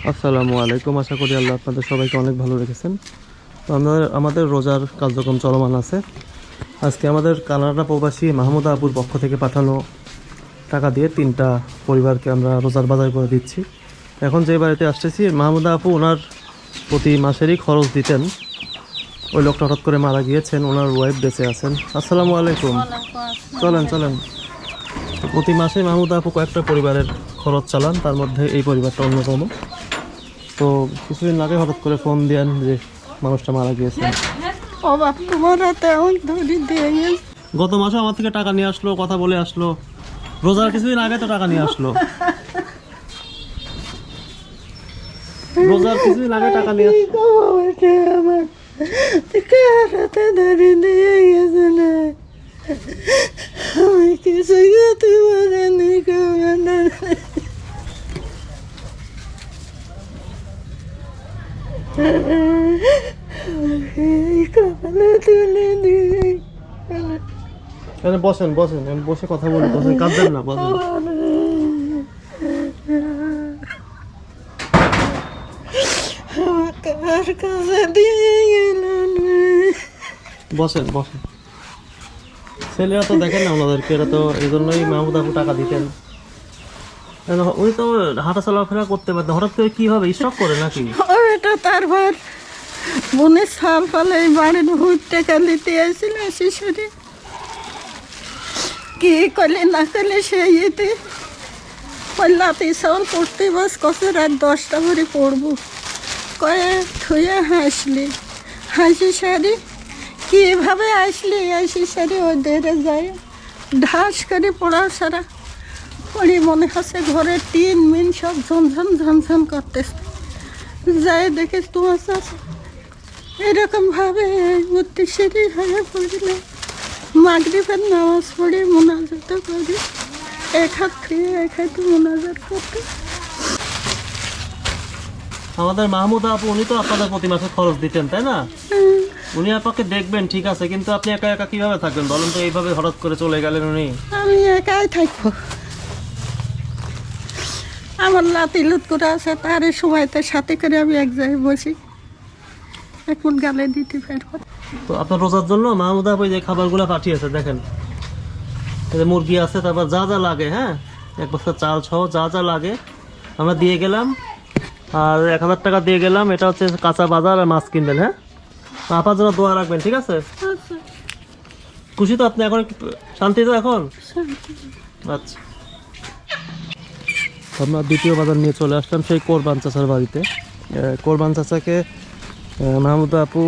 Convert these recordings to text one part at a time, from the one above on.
আসসালামু আলাইকুম। আশা করি আল্লাহ আপনাদের সবাইকে অনেক ভালো রেখেছেন। তো আমাদের রোজার কার্যক্রম চলমান আছে। আজকে আমাদের কানাডা প্রবাসী মাহমুদা আপুর পক্ষ থেকে পাঠানো টাকা দিয়ে 3টা পরিবারকে আমরা রোজার বাজার করে দিচ্ছি। এখন যে বাড়িতে আসতেছি, মাহমুদা আপু ওনার প্রতি মাসেরই খরচ দিতেন। ওই লোকটা হঠাৎ করে মারা গিয়েছেন, ওনার ওয়াইফ বেঁচে আছেন। আসসালামু আলাইকুম। চলেন। প্রতি মাসে মাহমুদা আপু কয়েকটা পরিবারের খরচ চালান, তার মধ্যে এই পরিবারটা অন্যতম। তো কিছুদিন আগে হঠাৎ করে ফোন দেন যে মানুষটা মারা গিয়েছে। গত মাসে আমার থেকে টাকা নিয়ে আসলো, কথা বলে আসলো। রোজার কিছুদিন আগে তো টাকা নিয়ে আসলো। রোজার কিছুদিন আগে টাকা নিয়ে বসেন, বসে কথা বলি। বসেন, কাঁদবেন না, বসেন। বসেন। ছেলেরা তো দেখেন না ওনাদেরকে, এরা তো এই জন্যই মাহমুদ আপু টাকা দিতেন। উনি তো হাঁটা চলাফেরা করতে পারতেন, হঠাৎ করে কিভাবে স্ট্রোক করে নাকি? এটা তার ভার বোনের সাল ফলে এই বাড়ির ভূত টাকা নিতে আসছিল শিশুরি। কি করলে না করলে সেই ইতে লাতি সাল পড়তে বাস কত রাত 10টা ভরে পড়বো কয়ে থুয়ে হাসি সারি কীভাবে আসি সারি ও দেরে যায় ঢাস করে পড়াও সারা পড়ি মনে হচ্ছে ঘরের টিন মিন সব ঝনঝন করতেছে। যাই দেখে তোমার চাষা এরকমভাবে উত্তেজেরই হয়ে পড়লে মাগরিবের নামাজ পড়ে মোনাজাত করি, এক হাত খেয়ে এক হাতে মোনাজাত করতে। আমাদের মাহমুদা আপু উনি তো আপনাদের প্রতি মাসে খরচ দিতেন, তাই না? উনি আপনাকে দেখবেন, ঠিক আছে, কিন্তু আপনি একা একা কিভাবে থাকবেন বলেন তো? এইভাবে হঠাৎ করে চলে গেলেন উনি। আমি একাই থাকবো, আমার লাতি লুত করে আছে, তার সময়তে সাথে করে আমি এক জায়গায় বসি, এখন গালে দিতে পারবো। তো আপনার রোজার জন্য মাহমুদা আপু যে খাবারগুলো পাঠিয়েছে দেখেন, মুরগি আছে, তারপর যা যা লাগে, হ্যাঁ, 1 বস্তা চাল সহ যা লাগে আমরা দিয়ে গেলাম। আর 1000 টাকা দিয়ে গেলাম, এটা হচ্ছে কাঁচা বাজার আর মাছ কিনবেন। হ্যাঁ, আপার জন্য দোয়া রাখবেন, ঠিক আছে? খুশি তো আপনি? এখন শান্তি তো এখন? আচ্ছা, আমরা দ্বিতীয় বাজার নিয়ে চলে আসলাম সেই কোরবান চাচার বাড়িতে। কোরবান চাচাকে মাহমুদা আপু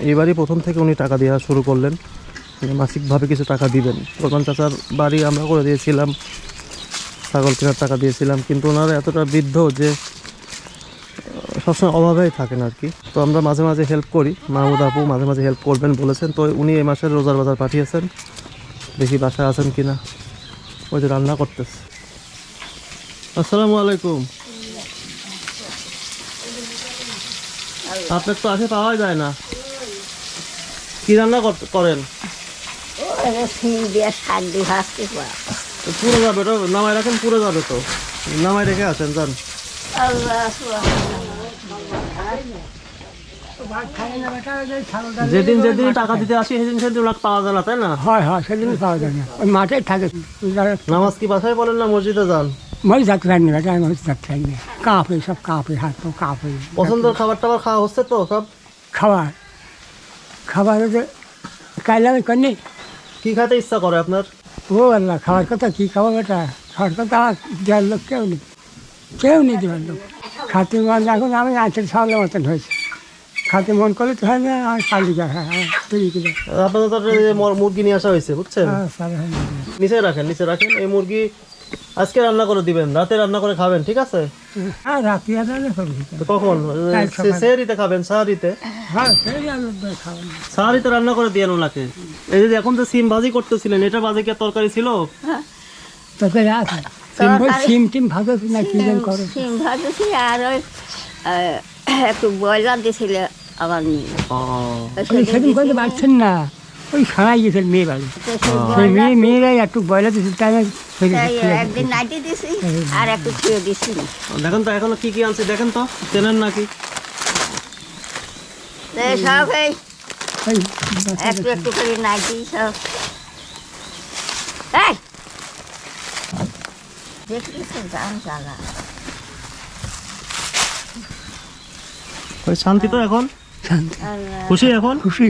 এইবারই প্রথম থেকে উনি টাকা দেওয়া শুরু করলেন, মাসিকভাবে কিছু টাকা দিবেন। কোরবান চাচার বাড়ি আমরা করে দিয়েছিলাম, ছাগল কেনার টাকা দিয়েছিলাম, কিন্তু ওনারা এতটা বৃদ্ধ যে সবসময় অভাবেই থাকেন আর কি। তো আমরা মাঝে মাঝে হেল্প করি, মাহমুদা আপু মাঝে মাঝে হেল্প করবেন বলেছেন। তো উনি এই মাসের রোজার বাজার পাঠিয়েছেন, দেখি বাসায় আছেন কিনা। ওই যে রান্না করতেছে। আসসালামু আলাইকুম। আপনার তো আসে পাওয়া যায় না, কি রান্না করেন? পুরো যাবে তো, নামাই রাখেন, পুরো যাবে তো, নামাই রেখে আছেন, যান। যেদিন টাকা দিতে আসি সেদিন পাওয়া যায় না, তাই না? হয় সেদিন পাওয়া যায় না, ওই মাঠে থাকে। নামাজ কি বাসায় পড়েন না মসজিদে যান? মসজিদ যাইনি বেটা, মসজিদ যাইনি, কাঁপে, সব কাঁপে, হাত পা কাঁপে। পছন্দের খাবার টাবার খাওয়া হচ্ছে তো সব? খাবার কাইলা করি। কি খাইতে ইচ্ছা করে আপনার? ও আল্লাহ, খাওয়ার কথা কি খাবো বেটা, খাওয়ার কথা আমার দেওয়ার লোক কেউ নেই দেওয়ার লোক। খাতে মন এখন আমি আঁচের ছাওয়ালের মতন হয়েছে, খাতে মন করলে তো হয় না, আর পালিকা খায় আপনাদের মুরগি নিয়ে আসা হয়েছে, বুঝছেন? নিচে রাখেন এই মুরগি আজকে রান্না করে দিবেন, রাতে রান্না করে খাবেন, ঠিক আছে? হ্যাঁ, রাতে কখন? সেহরিতে খাবেন, সাহারিতে? হ্যাঁ, সাহারিতে রান্না করে দিয়েন ওনাকে। এই যে এখন যে সিম ভাজি করতেছিলেন, এটা ভাজি কি তরকারি ছিল? তরকারি আছে, সিম ভাজছি না কি যেন করে, সিম ভাজছি আর ওই একটু ব্রয়লার দিয়েছিল আবার সেদিন করতে পারছেন না, ওই সারাই গেছিল মেয়ে বাড়ি, সেই মেয়েরাই একটু ব্রয়লার দিয়েছিল, তাই তাই একদিন নাইটি দিছি আর একটু ছুঁয়ে দিছি দেখেন তো এখনো কি কি আনছি দেখেন তো, চেনেন নাকি? সব এই এই একটু একটু করে নাইটি সব এই দেখলি তো জান জায়গা ওই শান্তি তো এখন? শান্তি, খুশি এখন? খুশি,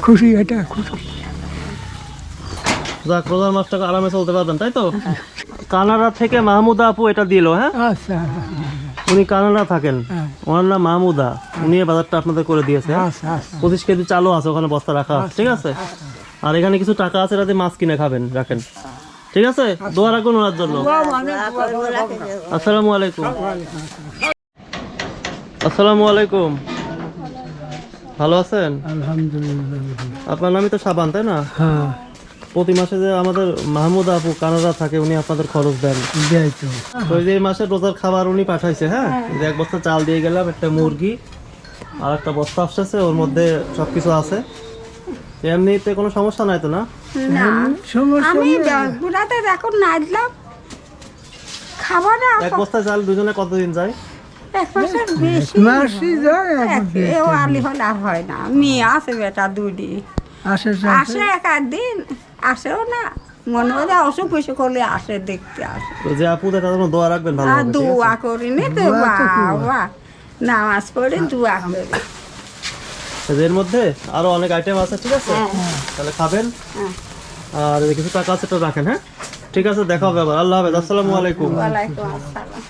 খুশি, এটা খুশি। যাক, রোজার মাসটাকে আরামে চলতে পারবেন, তাই তো? কানাডা থেকে মাহমুদা আপু এটা দিল, হ্যাঁ? আচ্ছা উনি কানাডা থাকেন, হ্যাঁ। ওনার নাম মাহমুদা, উনি এই বাজারটা আপনাদের করে দিয়েছে, হ্যাঁ? আচ্ছা আচ্ছা 25 কেজি চালও আছে ওখানে বস্তা রাখা, ঠিক আছে? আর এখানে কিছু টাকা আছে, এটাতে মাছ কিনে খাবেন, রাখেন, ঠিক আছে? দোয়া রাখুন ওনার জন্য। আসসালামু আলাইকুম। আসসালামু আলাইকুম, ভালো আছেন? আলহামদুলিল্লাহ। আপনার নামই তো সাবান, তাই না? হ্যাঁ, প্রতি মাসে যে আমাদের মাহমুদা আপু কানাডা থাকে, উনি আপনাদের খরচ দেন। দেয় তো। তো এই যে এই মাসে রোজার খাবার উনি পাঠাইছে, হ্যাঁ? এই যে 1 বস্তা চাল দিয়ে গেলাম, একটা মুরগি আর একটা বস্তা আসছে, ওর মধ্যে সবকিছু আছে। এমনিতে কোনো সমস্যা নাই তো না? আমি গুড়াতে এখন নাচলাম খাবো না 1 বস্তা চাল দুজনে কতদিন যায়? এক মাসের বেশি মাসি যায় এও আলি হলে আর হয় না মেয়ে আছে বেটা দুটি আসে আসে এক দিন আসেও না মনে হয় অসুখ বিসুখ হলে আসে দেখতে আসে তো যে আপু তার জন্য দোয়া রাখবেন ভালো আর দোয়া করি নি তো বাবা নামাজ পড়ে দোয়া করি এর মধ্যে আরো অনেক আইটেম আছে, ঠিক আছে? তাহলে খাবেন, আর কিছু টাকা আছে তো রাখেন, হ্যাঁ? ঠিক আছে, দেখা হবে আবার। আল্লাহ হাফেজ, আসসালামু আলাইকুম। ওয়ালাইকুম আসসালাম।